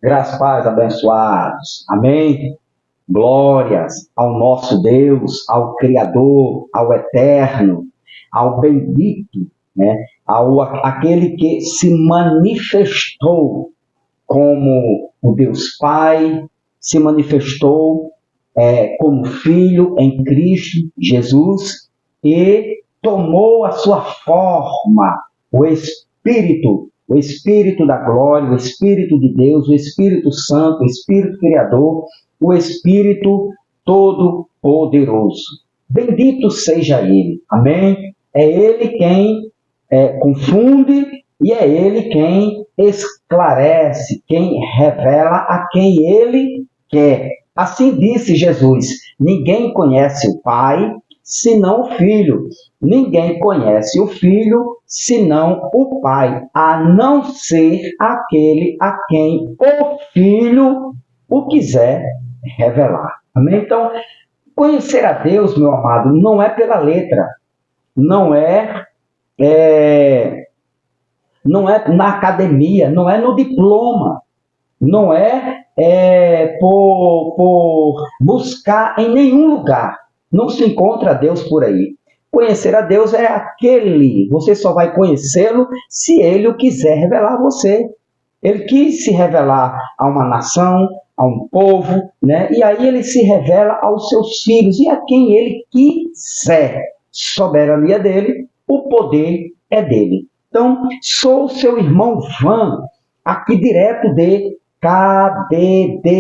Graças, paz, abençoados. Amém. Glórias ao nosso Deus, ao Criador, ao Eterno, ao bendito, né? Aquele que se manifestou como o Deus Pai, se manifestou como Filho em Cristo Jesus e tomou a sua forma, o Espírito da glória, o Espírito de Deus, o Espírito Santo, o Espírito Criador, o Espírito Todo-Poderoso. Bendito seja Ele. Amém? É Ele quem confunde e é Ele quem esclarece, quem revela a quem Ele quer. Assim disse Jesus: ninguém conhece o Pai senão o Filho. Ninguém conhece o Filho senão o Pai, a não ser aquele a quem o Filho o quiser revelar. Amém? Então, conhecer a Deus, meu amado, não é pela letra, não é não é na academia, não é no diploma, não é por buscar em nenhum lugar. Não se encontra Deus por aí. Conhecer a Deus é aquele, você só vai conhecê-lo se ele o quiser revelar a você. Ele quis se revelar a uma nação, a um povo, né? E aí ele se revela aos seus filhos e a quem ele quiser. Soberania dele, o poder é dele. Então, sou seu irmão Van, aqui direto de Cabedelo,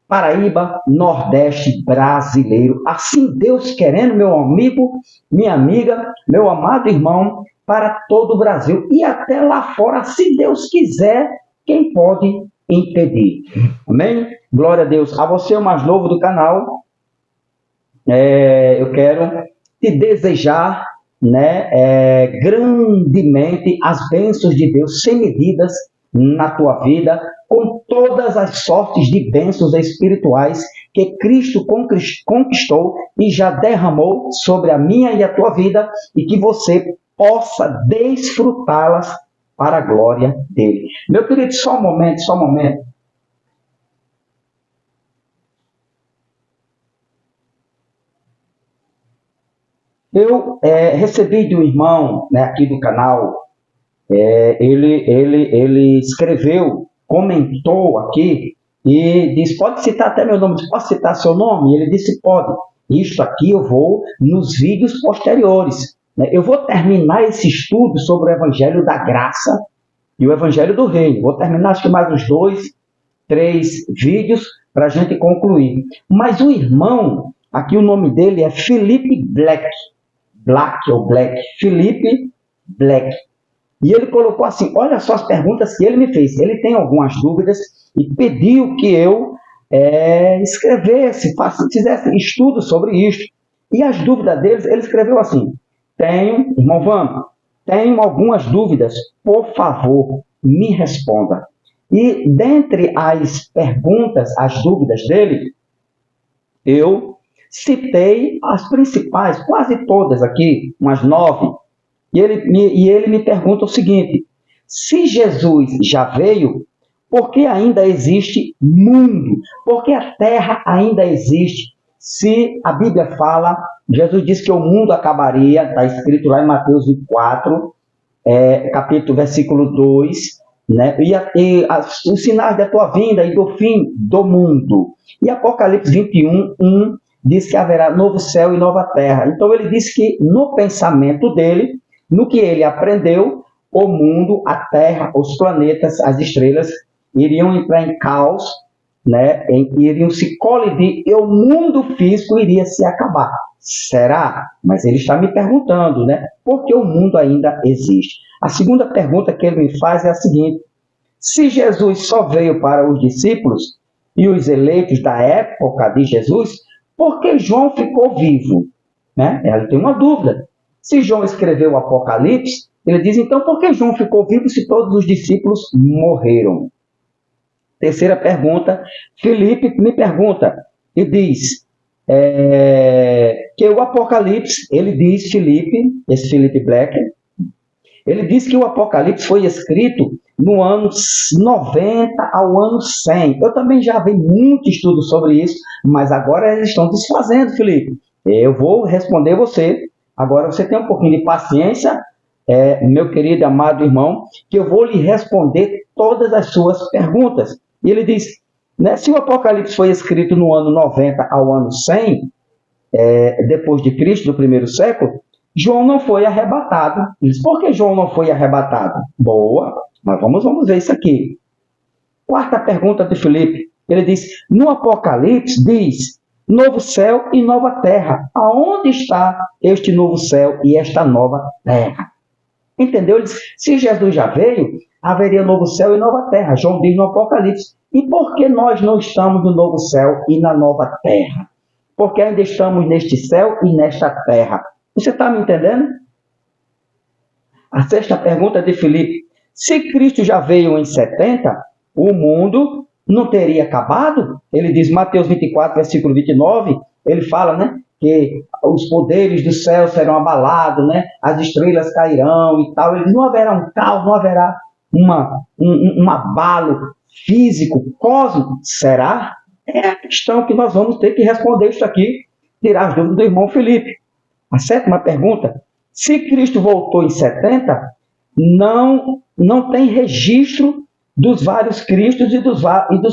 Paraíba, Nordeste brasileiro. Assim Deus querendo, meu amigo, minha amiga, meu amado irmão, para todo o Brasil e até lá fora, se Deus quiser, quem pode impedir? Amém? Glória a Deus. A você, o mais novo do canal, eu quero te desejar, né, grandemente as bênçãos de Deus sem medidas na tua vida, com todas as sortes de bênçãos espirituais que Cristo conquistou e já derramou sobre a minha e a tua vida, e que você possa desfrutá-las para a glória dele. Meu querido, só um momento, só um momento. Eu recebi de um irmão, né, aqui do canal, ele escreveu, comentou aqui e disse, pode citar até meu nome, pode citar seu nome? Ele disse, pode. Isto aqui eu vou nos vídeos posteriores. Né? Eu vou terminar esse estudo sobre o Evangelho da Graça e o Evangelho do Reino. Vou terminar acho que mais uns 2, 3 vídeos para a gente concluir. Mas o irmão, aqui o nome dele é Felipe Black. Felipe Black. E ele colocou assim, olha só as perguntas que ele me fez. Ele tem algumas dúvidas e pediu que eu escrevesse, fizesse estudo sobre isso. E as dúvidas deles, ele escreveu assim, irmão Vamos, tenho algumas dúvidas, por favor, me responda. E dentre as perguntas, as dúvidas dele, eu citei as principais, quase todas aqui, umas 9. E ele me pergunta o seguinte, se Jesus já veio, por que ainda existe mundo? Por que a terra ainda existe? Se a Bíblia fala, Jesus disse que o mundo acabaria, está escrito lá em Mateus 24, capítulo, versículo 2, né? Os sinais da tua vinda e do fim do mundo. E Apocalipse 21, 1, diz que haverá novo céu e nova terra. Então ele disse que no pensamento dele, no que ele aprendeu, o mundo, a terra, os planetas, as estrelas iriam entrar em caos, né? Iriam se colidir e o mundo físico iria se acabar. Será? Mas ele está me perguntando, né? Por que o mundo ainda existe? A segunda pergunta que ele me faz é a seguinte: se Jesus só veio para os discípulos e os eleitos da época de Jesus, por que João ficou vivo? Né? Ela tem uma dúvida. Se João escreveu o Apocalipse, ele diz, então, por que João ficou vivo se todos os discípulos morreram? Terceira pergunta, Felipe me pergunta e diz que o Apocalipse, ele diz, esse Felipe Black, ele diz que o Apocalipse foi escrito no ano 90 ao ano 100. Eu também já vi muito estudo sobre isso, mas agora eles estão desfazendo, Felipe. Eu vou responder você. Agora você tem um pouquinho de paciência, meu querido e amado irmão, que eu vou lhe responder todas as suas perguntas. E ele diz, né, se o Apocalipse foi escrito no ano 90 ao ano 100, depois de Cristo, do primeiro século, João não foi arrebatado. Diz, por que João não foi arrebatado? Boa, mas vamos ver isso aqui. Quarta pergunta de Filipe. Ele diz, no Apocalipse diz, novo céu e nova terra. Aonde está este novo céu e esta nova terra? Entendeu? Ele diz, se Jesus já veio, haveria novo céu e nova terra. João diz no Apocalipse. E por que nós não estamos no novo céu e na nova terra? Porque ainda estamos neste céu e nesta terra. Você está me entendendo? A sexta pergunta de Filipe. Se Cristo já veio em 70, o mundo não teria acabado? Ele diz, Mateus 24, versículo 29, ele fala, né, que os poderes do céu serão abalados, né, as estrelas cairão e tal. Ele diz, não haverá um caos, não haverá um abalo físico, cósmico. Será? É a questão que nós vamos ter que responder isso aqui, tirar as dúvidas do irmão Felipe. A sétima pergunta, se Cristo voltou em 70, não tem registro dos vários Cristos e dos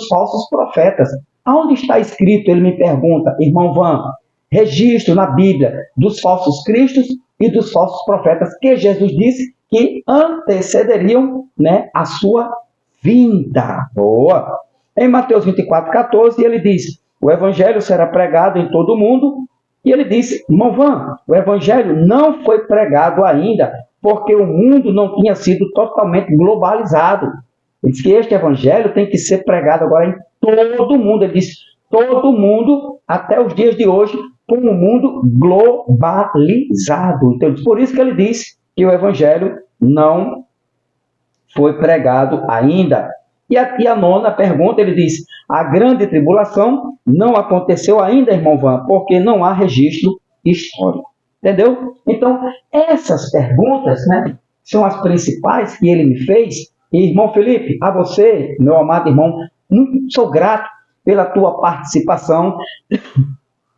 falsos profetas. Aonde está escrito, ele me pergunta, irmão Van, registro na Bíblia dos falsos Cristos e dos falsos profetas, que Jesus disse que antecederiam, né, a sua vinda. Boa! Em Mateus 24, 14, ele diz, o evangelho será pregado em todo o mundo. E ele disse, irmão Van, o evangelho não foi pregado ainda, porque o mundo não tinha sido totalmente globalizado. Ele diz que este evangelho tem que ser pregado agora em todo o mundo. Ele diz, todo mundo, até os dias de hoje, com o mundo globalizado. Então, por isso que ele diz que o evangelho não foi pregado ainda. E a nona pergunta, ele diz, a grande tribulação não aconteceu ainda, irmão Van, porque não há registro histórico. Entendeu? Então, essas perguntas, né, são as principais que ele me fez. E, irmão Felipe, a você, meu amado irmão, muito sou grato pela tua participação,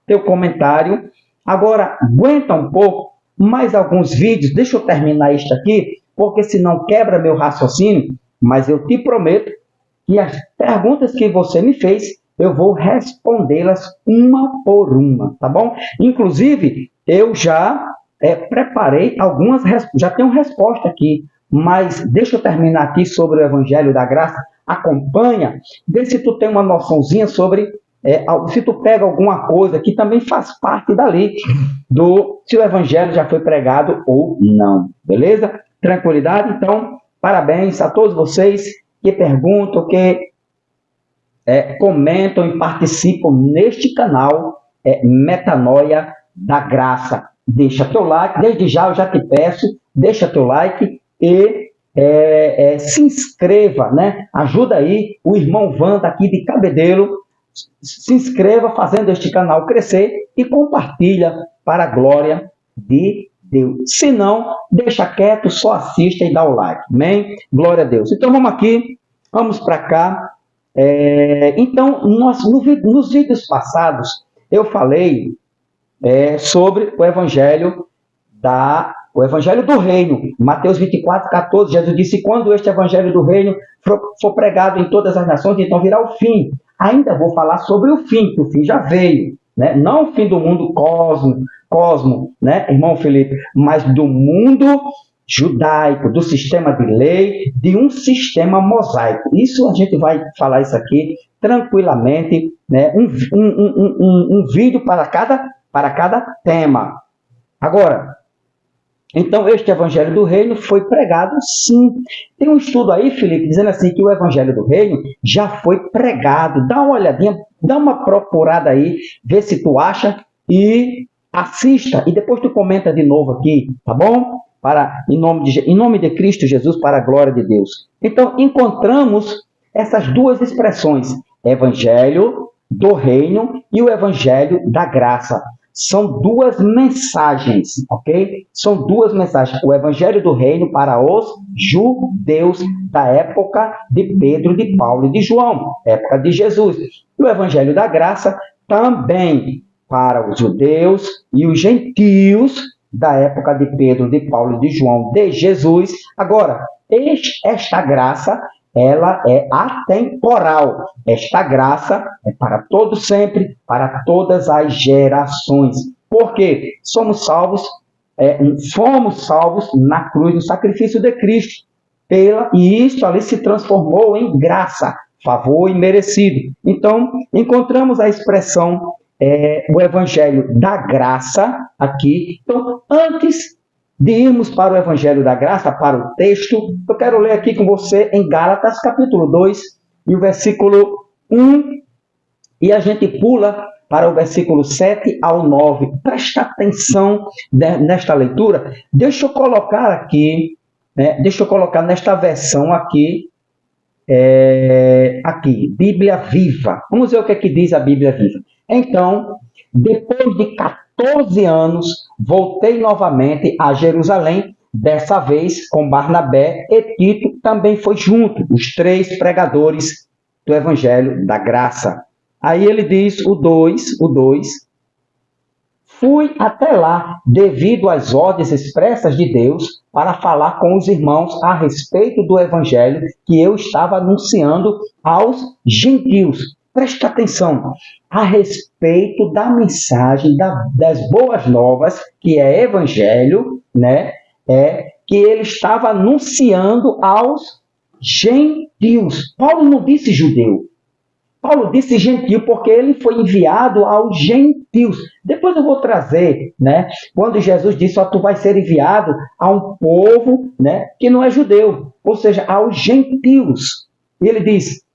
teu comentário. Agora, aguenta um pouco, mais alguns vídeos, deixa eu terminar isto aqui, porque senão quebra meu raciocínio, mas eu te prometo que as perguntas que você me fez, eu vou respondê-las uma por uma, tá bom? Inclusive, eu já preparei algumas, já tenho resposta aqui, mas deixa eu terminar aqui sobre o Evangelho da Graça. Acompanha, vê se tu tem uma noçãozinha sobre, se tu pega alguma coisa que também faz parte dali, se o Evangelho já foi pregado ou não, beleza? Tranquilidade? Então, parabéns a todos vocês que perguntam, que comentam e participam neste canal Metanoia da Graça. Deixa teu like, desde já eu já te peço, deixa teu like e se inscreva, né? Ajuda aí o irmão Wanda aqui de Cabedelo, se inscreva fazendo este canal crescer e compartilha para a glória de Deus. Se não, deixa quieto, só assista e dá o like. Amém? Glória a Deus. Então vamos aqui, vamos para cá. Então, nos vídeos passados, eu falei sobre o Evangelho do Reino. Mateus 24, 14, Jesus disse, quando este Evangelho do Reino for pregado em todas as nações, então virá o fim. Ainda vou falar sobre o fim, que o fim já veio. Né? Não o fim do mundo cosmo, né, irmão Felipe, mas do mundo judaico, do sistema de lei, de um sistema mosaico. Isso a gente vai falar isso aqui tranquilamente, né? Um vídeo para cada tema. Agora, então este Evangelho do Reino foi pregado sim. Tem um estudo aí, Felipe, dizendo assim que o Evangelho do Reino já foi pregado. Dá uma olhadinha, dá uma procurada aí, vê se tu acha e assista. E depois tu comenta de novo aqui, tá bom? Em nome de Cristo Jesus, para a glória de Deus. Então, encontramos essas duas expressões, Evangelho do Reino e o Evangelho da Graça. são duas mensagens, ok? São duas mensagens. O Evangelho do Reino para os judeus da época de Pedro, de Paulo e de João, época de Jesus. E o Evangelho da Graça também para os judeus e os gentios da época de Pedro, de Paulo e de João, de Jesus. Agora, esta graça, ela é atemporal. Esta graça é para todo sempre, para todas as gerações. Por quê? Fomos salvos na cruz, no sacrifício de Cristo. E isso ali se transformou em graça, favor imerecido. Então, encontramos a expressão o Evangelho da Graça aqui. Então, antes de irmos para o Evangelho da Graça, para o texto, eu quero ler aqui com você em Gálatas, capítulo 2, e o versículo 1, e a gente pula para o versículo 7 ao 9. Presta atenção nesta leitura. Deixa eu colocar aqui, deixa eu colocar nesta versão aqui, Bíblia Viva. Vamos ver o que é que diz a Bíblia Viva. Então, depois de 14 anos, voltei novamente a Jerusalém, dessa vez com Barnabé e Tito também foi junto, os 3 pregadores do Evangelho da Graça. Aí ele diz, o 2, fui até lá, devido às ordens expressas de Deus, para falar com os irmãos a respeito do Evangelho que eu estava anunciando aos gentios. Presta atenção, a respeito da mensagem das boas novas, que é Evangelho, que ele estava anunciando aos gentios. Paulo não disse judeu. Paulo disse gentil porque ele foi enviado aos gentios. Depois eu vou trazer, quando Jesus disse, tu vai ser enviado a um povo, que não é judeu, ou seja, aos gentios. E ele diz,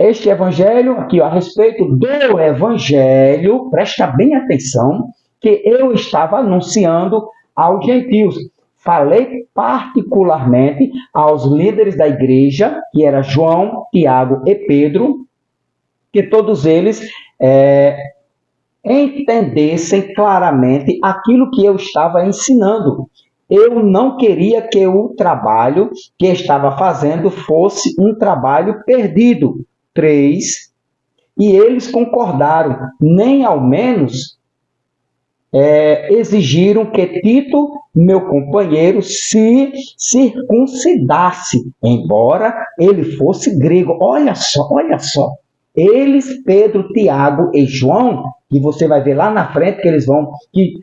este evangelho, aqui a respeito do evangelho, presta bem atenção, que eu estava anunciando aos gentios. Falei particularmente aos líderes da igreja, que era João, Tiago e Pedro, que todos eles entendessem claramente aquilo que eu estava ensinando. Eu não queria que o trabalho que estava fazendo fosse um trabalho perdido. 3. E eles concordaram, nem ao menos exigiram que Tito, meu companheiro, se circuncidasse, embora ele fosse grego. Olha só. Eles, Pedro, Tiago e João, que você vai ver lá na frente que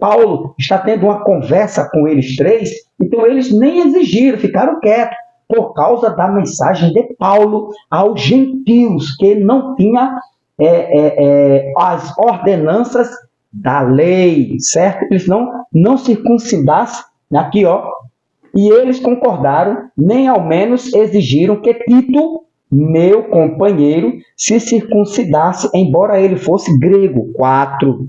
Paulo está tendo uma conversa com eles 3, então eles nem exigiram, ficaram quietos, por causa da mensagem de Paulo aos gentios, que não tinha as ordenanças da lei, certo? Eles não circuncidassem, aqui e eles concordaram, nem ao menos exigiram que Tito, meu companheiro, se circuncidasse, embora ele fosse grego. 4.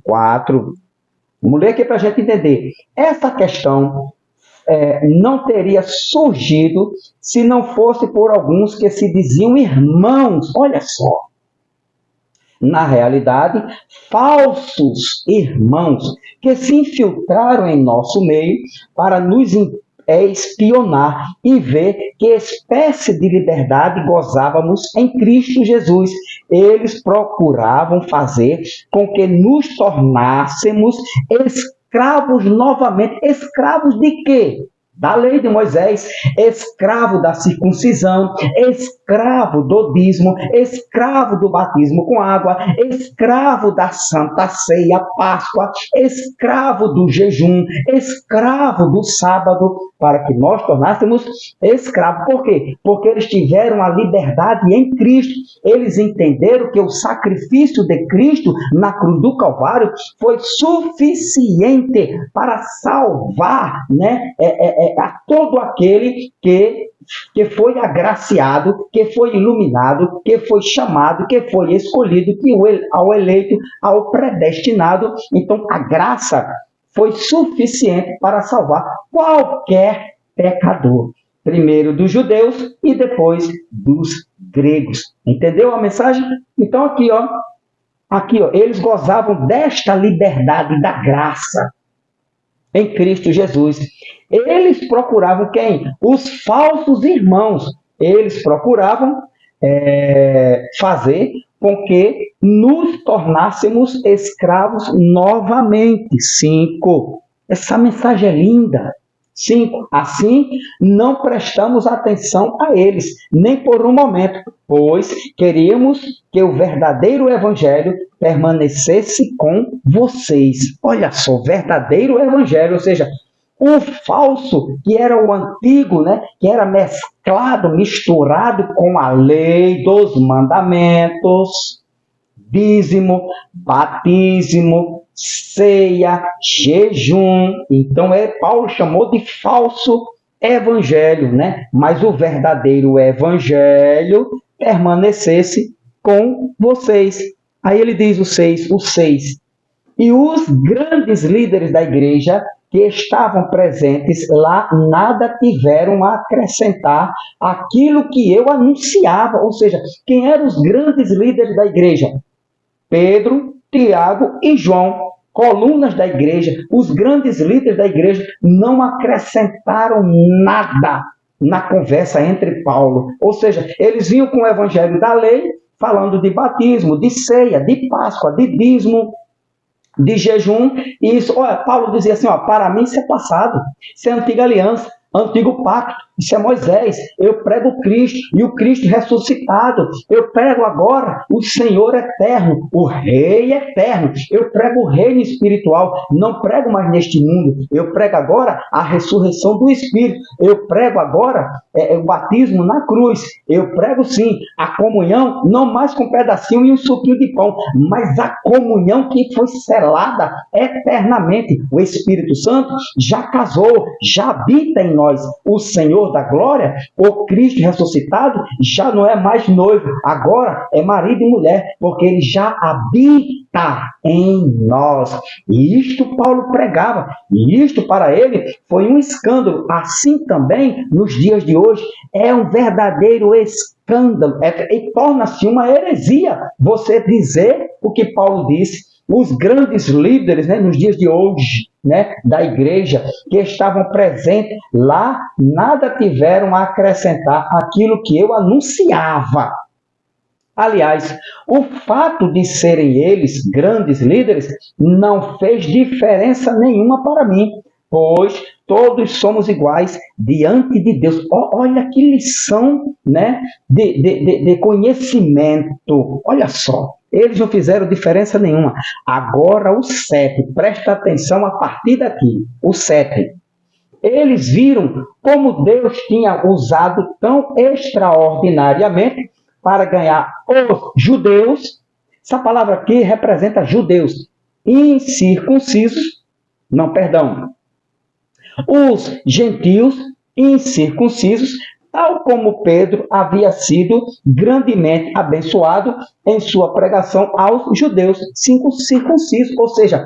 Vamos ler aqui para a gente entender. Essa questão não teria surgido se não fosse por alguns que se diziam irmãos. Olha só. Na realidade, falsos irmãos que se infiltraram em nosso meio para nos espionar e ver que espécie de liberdade gozávamos em Cristo Jesus. Eles procuravam fazer com que nos tornássemos escravos novamente. Escravos de quê? Da lei de Moisés, escravo da circuncisão, escravo do dízimo, escravo do batismo com água, escravo da Santa Ceia, Páscoa, escravo do jejum, escravo do sábado, para que nós tornássemos escravos. Por quê? Porque eles tiveram a liberdade em Cristo. Eles entenderam que o sacrifício de Cristo na cruz do Calvário foi suficiente para salvar, a todo aquele que foi agraciado, que foi iluminado, que foi chamado, que foi escolhido, ao eleito, ao predestinado. Então, a graça foi suficiente para salvar qualquer pecador. Primeiro dos judeus e depois dos gregos. Entendeu a mensagem? Então, aqui, Aqui, ó, eles gozavam desta liberdade da graça em Cristo Jesus. Eles procuravam quem? Os falsos irmãos. Eles procuravam fazer com que nos tornássemos escravos novamente. 5. Essa mensagem é linda. 5. Assim, não prestamos atenção a eles, nem por um momento, pois queríamos que o verdadeiro evangelho permanecesse com vocês. Olha só, verdadeiro evangelho, ou seja, o falso, que era o antigo, né, que era mesclado, misturado com a lei dos mandamentos, dízimo, batismo, ceia, jejum. Então, Paulo chamou de falso evangelho, né? Mas o verdadeiro evangelho permanecesse com vocês. Aí ele diz o 6. E os grandes líderes da igreja que estavam presentes lá nada tiveram a acrescentar aquilo que eu anunciava. Ou seja, quem eram os grandes líderes da igreja? Pedro, Tiago e João, colunas da igreja, os grandes líderes da igreja, não acrescentaram nada na conversa entre Paulo. Ou seja, eles vinham com o evangelho da lei, falando de batismo, de ceia, de Páscoa, de dízimo, de jejum, e isso, olha, Paulo dizia assim, para mim isso é passado, isso é antiga aliança, antigo pacto, isso é Moisés, eu prego Cristo, e o Cristo ressuscitado, eu prego agora o Senhor eterno, o Rei eterno, eu prego o reino espiritual, não prego mais neste mundo, eu prego agora a ressurreição do Espírito, eu prego agora o batismo na cruz, eu prego sim a comunhão, não mais com um pedacinho e um suquinho de pão, mas a comunhão que foi selada eternamente, o Espírito Santo já casou, já habita em nós, o Senhor da glória, o Cristo ressuscitado, já não é mais noivo, agora é marido e mulher, porque ele já habita em nós. E isto Paulo pregava, e isto para ele foi um escândalo. Assim também, nos dias de hoje, é um verdadeiro escândalo, e torna-se uma heresia você dizer o que Paulo disse. Os grandes líderes, né, nos dias de hoje, né, da igreja, que estavam presentes lá, nada tiveram a acrescentar aquilo que eu anunciava. Aliás, o fato de serem eles grandes líderes não fez diferença nenhuma para mim, pois todos somos iguais diante de Deus. Olha que lição, né, de conhecimento. Olha só. Eles não fizeram diferença nenhuma. Agora o 7, presta atenção a partir daqui. O 7. Eles viram como Deus tinha usado tão extraordinariamente para ganhar os judeus. Essa palavra aqui representa judeus incircuncisos. Não, perdão. Os gentios incircuncisos, tal como Pedro havia sido grandemente abençoado em sua pregação aos judeus circuncisos. Ou seja,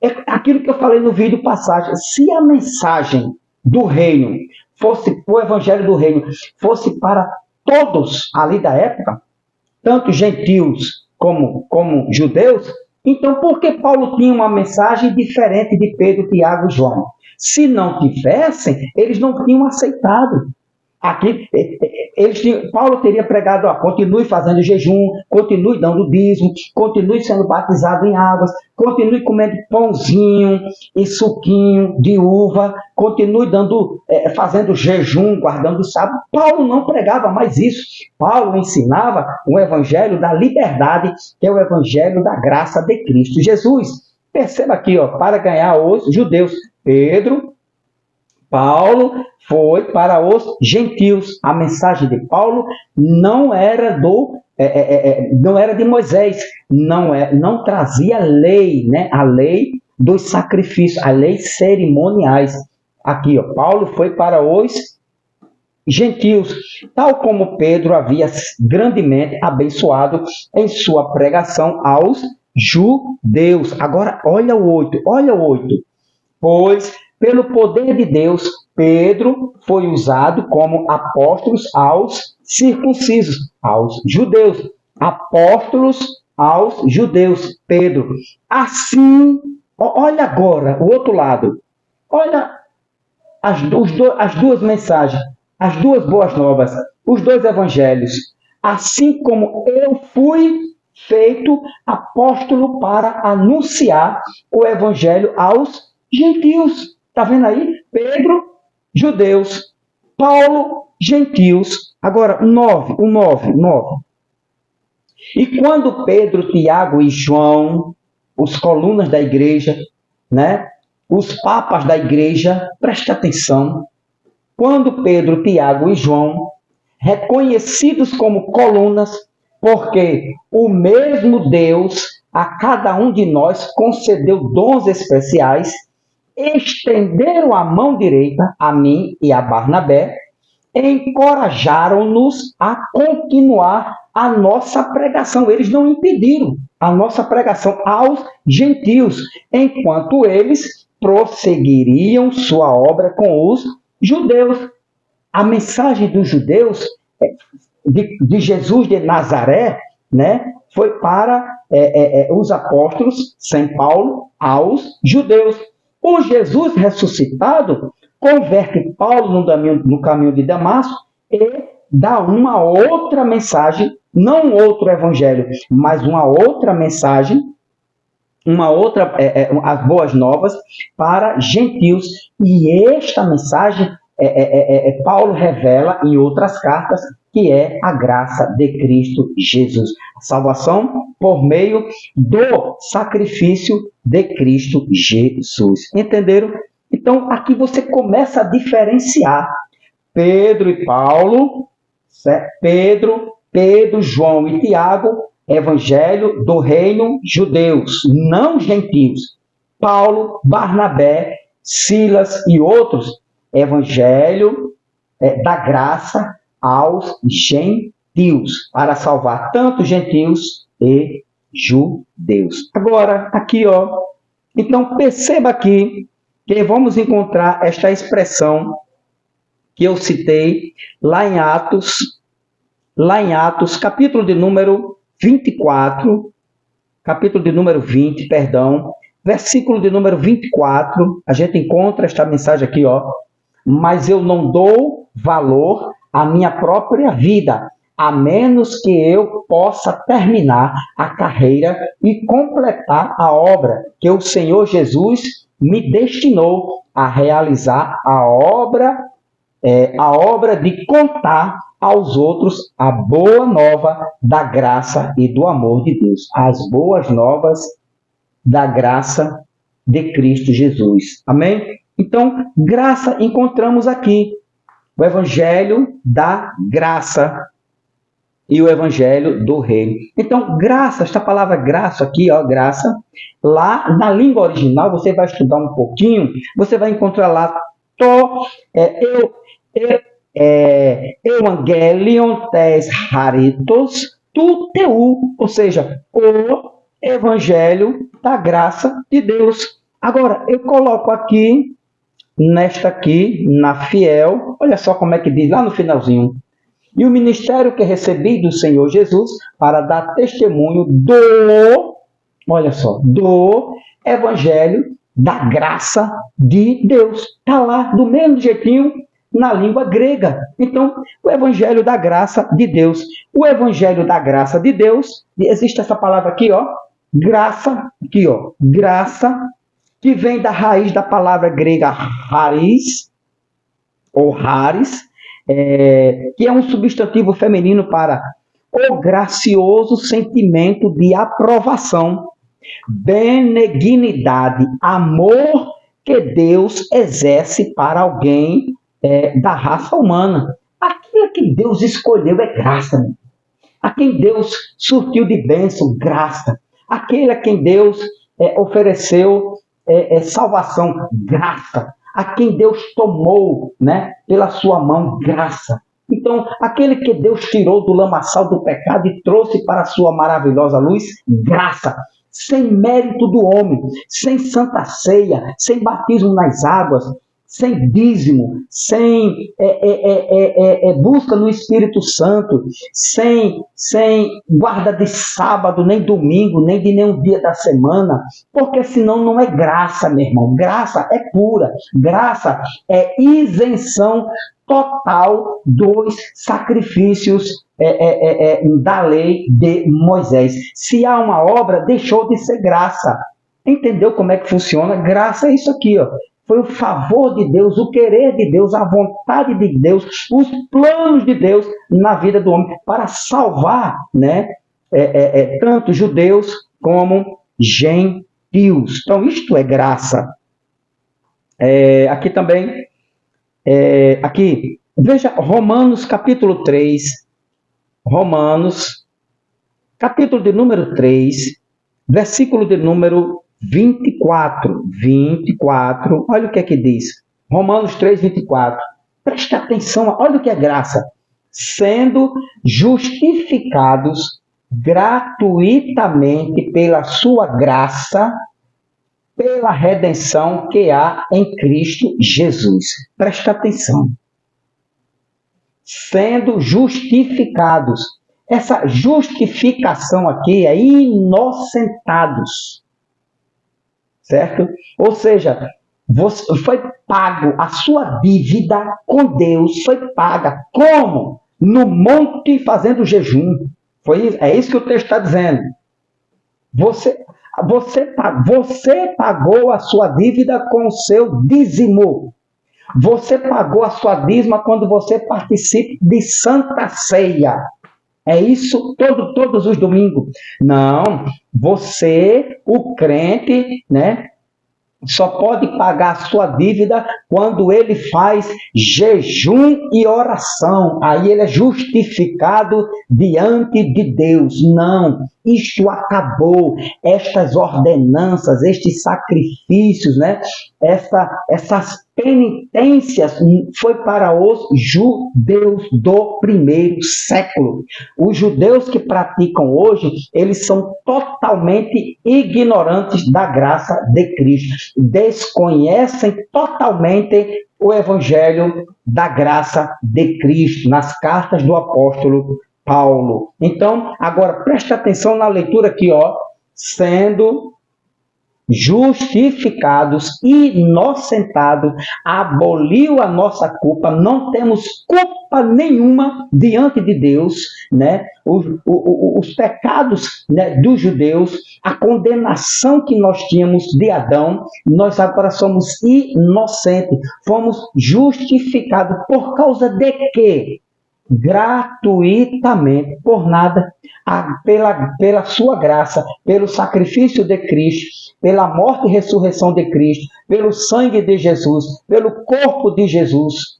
é aquilo que eu falei no vídeo passagem. Se a mensagem do reino fosse, o evangelho do reino, fosse para todos ali da época, tanto gentios como judeus, então por que Paulo tinha uma mensagem diferente de Pedro, Tiago e João? Se não tivessem, eles não tinham aceitado. Aqui, Paulo teria pregado, continue fazendo jejum, continue dando dízimo, continue sendo batizado em águas, continue comendo pãozinho e suquinho de uva, continue fazendo jejum, guardando o sábado. Paulo não pregava mais isso. Paulo ensinava o evangelho da liberdade, que é o evangelho da graça de Cristo Jesus. Perceba aqui, para ganhar os judeus, Paulo foi para os gentios. A mensagem de Paulo não era não era de Moisés, não trazia lei, né? A lei dos sacrifícios, a lei cerimoniais. Aqui, Paulo foi para os gentios, tal como Pedro havia grandemente abençoado em sua pregação aos judeus. Agora, olha o 8. Pois, pelo poder de Deus, Pedro foi usado como apóstolos aos circuncisos, aos judeus. Apóstolos aos judeus, Pedro. Assim, olha agora o outro lado. Olha as duas mensagens, as duas boas novas, os dois evangelhos. Assim como eu fui feito apóstolo para anunciar o evangelho aos gentios. Está vendo aí? Pedro, judeus. Paulo, gentios. Agora, 9. E quando Pedro, Tiago e João, os colunas da igreja, né? Os papas da igreja, preste atenção. Quando Pedro, Tiago e João, reconhecidos como colunas, porque o mesmo Deus a cada um de nós concedeu dons especiais, estenderam a mão direita a mim e a Barnabé, encorajaram-nos a continuar a nossa pregação. Eles não impediram a nossa pregação aos gentios, enquanto eles prosseguiriam sua obra com os judeus. A mensagem dos judeus, de Jesus de Nazaré, né, foi para os apóstolos, São Paulo, aos judeus. O Jesus ressuscitado converte Paulo no caminho de Damasco e dá uma outra mensagem, não outro evangelho, mas uma outra mensagem, as boas novas para gentios. E esta mensagem Paulo revela em outras cartas, que é a graça de Cristo Jesus. A salvação por meio do sacrifício de Cristo Jesus. Entenderam? Então, aqui você começa a diferenciar Pedro e Paulo, Pedro, João e Tiago, evangelho do reino judeus, não gentios. Paulo, Barnabé, Silas e outros, evangelho da graça aos gentios, para salvar tanto gentios e judeus. Agora, aqui, ó, então perceba aqui que vamos encontrar esta expressão que eu citei lá em Atos, capítulo de número 24, capítulo de número 20, perdão, versículo de número 24, a gente encontra esta mensagem aqui, ó. Mas eu não dou valor à minha própria vida, a menos que eu possa terminar a carreira e completar a obra que o Senhor Jesus me destinou a realizar, a obra de contar aos outros a boa nova da graça e do amor de Deus, as boas novas da graça de Cristo Jesus. Amém? Então, graça encontramos aqui o evangelho da graça e o evangelho do reino. Então, graça, esta palavra graça aqui, ó, graça, lá na língua original, você vai estudar um pouquinho, você vai encontrar lá Evangelion tes haritos tu teu, ou seja, o evangelho da graça de Deus. Agora, eu coloco aqui, nesta aqui, na Fiel, olha só como é que diz lá no finalzinho. E o ministério que recebi do Senhor Jesus para dar testemunho olha só, do evangelho da graça de Deus. Está lá, do mesmo jeitinho, na língua grega. Então, o evangelho da graça de Deus. O evangelho da graça de Deus, existe essa palavra aqui, ó, graça, aqui, ó, graça, que vem da raiz da palavra grega haris, ou haris, que é um substantivo feminino para o gracioso sentimento de aprovação, benignidade, amor que Deus exerce para alguém da raça humana. Aquilo que Deus escolheu é graça. Né? A quem Deus surtiu de bênção, graça. Aquele a quem Deus ofereceu salvação, graça. A quem Deus tomou, né, pela sua mão, graça. Então, aquele que Deus tirou do lamaçal do pecado e trouxe para a sua maravilhosa luz, graça. Sem mérito do homem, sem santa ceia, sem batismo nas águas, sem dízimo, sem busca no Espírito Santo, sem guarda de sábado, nem domingo, nem de nenhum dia da semana, porque senão não é graça, meu irmão. Graça é pura, graça é isenção total dos sacrifícios da lei de Moisés. Se há uma obra, deixou de ser graça. Entendeu como é que funciona? Graça é isso aqui, ó. Foi o favor de Deus, o querer de Deus, a vontade de Deus, os planos de Deus na vida do homem para salvar, né, tanto judeus como gentios. Então, isto é graça. Aqui também, aqui, veja Romanos capítulo 3, Romanos capítulo de número 3, versículo de número 24, olha o que é que diz. Romanos 3, 24. Presta atenção, olha o que é graça. Sendo justificados gratuitamente pela sua graça, pela redenção que há em Cristo Jesus. Presta atenção. Sendo justificados. Essa justificação aqui é inocentados. Certo? Ou seja, foi pago, a sua dívida com Deus foi paga. Como? No monte fazendo jejum. É isso que o texto está dizendo. Você pagou a sua dívida com o seu dízimo. Você pagou a sua dízima quando você participa de Santa Ceia. É isso todos os domingos. Não, você, o crente, né, só pode pagar a sua dívida quando ele faz jejum e oração. Aí ele é justificado diante de Deus. Não, isto acabou. Estas ordenanças, estes sacrifícios, né? Essas penitências foi para os judeus do primeiro século. Os judeus que praticam hoje, eles são totalmente ignorantes da graça de Cristo. Desconhecem totalmente o evangelho da graça de Cristo, nas cartas do apóstolo Paulo. Então, agora preste atenção na leitura aqui, ó, sendo justificados, inocentados, aboliu a nossa culpa, não temos culpa nenhuma diante de Deus, né? Os pecados, né, dos judeus, a condenação que nós tínhamos de Adão, nós agora somos inocentes, fomos justificados por causa de quê? Gratuitamente, por nada, pela sua graça, pelo sacrifício de Cristo, pela morte e ressurreição de Cristo, pelo sangue de Jesus, pelo corpo de Jesus,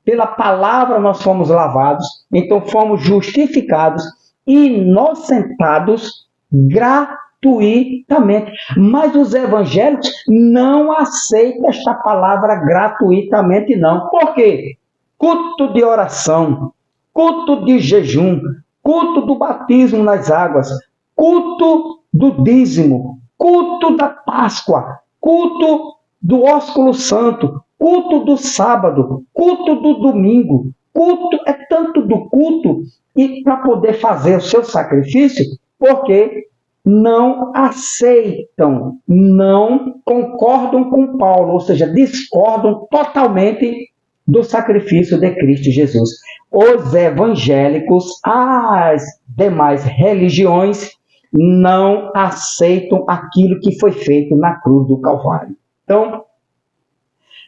pela palavra nós fomos lavados, então fomos justificados, inocentados, gratuitamente. Mas os evangélicos não aceitam esta palavra gratuitamente, não. Por quê? Culto de oração, culto de jejum, culto do batismo nas águas, culto do dízimo, culto da Páscoa, culto do ósculo santo, culto do sábado, culto do domingo. Culto é tanto do culto, e para poder fazer o seu sacrifício, porque não aceitam, não concordam com Paulo, ou seja, discordam totalmente do sacrifício de Cristo Jesus. Os evangélicos, as demais religiões, não aceitam aquilo que foi feito na cruz do Calvário. Então,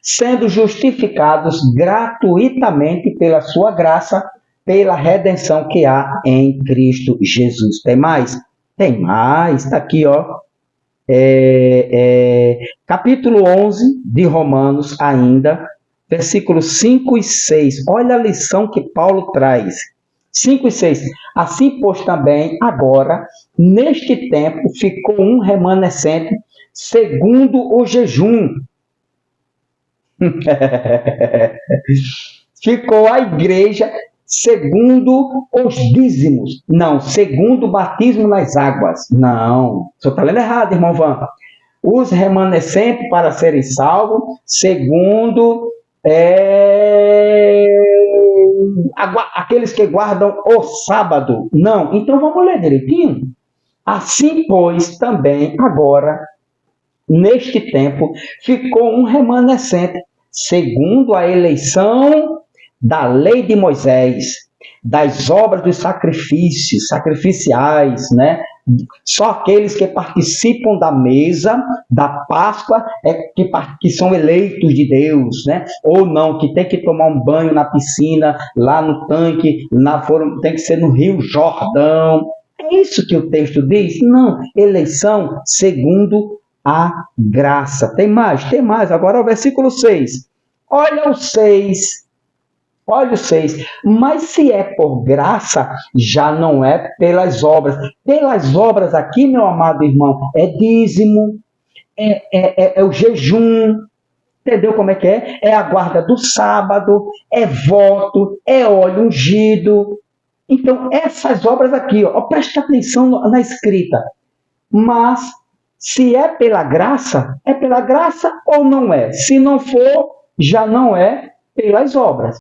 sendo justificados gratuitamente pela sua graça, pela redenção que há em Cristo Jesus. Tem mais? Tem mais. Está aqui, ó. Capítulo 11 de Romanos ainda, versículos 5 e 6. Olha a lição que Paulo traz. 5 e 6. Assim, pois, também, agora, neste tempo, ficou um remanescente segundo o jejum. Ficou a igreja segundo os dízimos. Não, segundo o batismo nas águas. Não, o senhor está lendo errado, irmão Van. os remanescentes para serem salvos, segundo aqueles que guardam o sábado. Não, então vamos ler direitinho. Assim, pois, também agora, neste tempo, ficou um remanescente, segundo a eleição da lei de Moisés, das obras dos sacrifícios, sacrificiais, né? Só aqueles que participam da mesa, da Páscoa, que são eleitos de Deus, né? Ou não, que tem que tomar um banho na piscina, lá no tanque, tem que ser no Rio Jordão. É isso que o texto diz? Não, eleição segundo a graça. Tem mais. Agora o versículo 6. Olha o 6. Olha o 6. Mas se é por graça, já não é pelas obras. Pelas obras aqui, meu amado irmão, é dízimo, é o jejum, entendeu como é que é? É a guarda do sábado, é voto, é óleo ungido. Então, essas obras aqui, presta atenção na escrita. Mas, se é pela graça ou não é? Se não for, já não é pelas obras.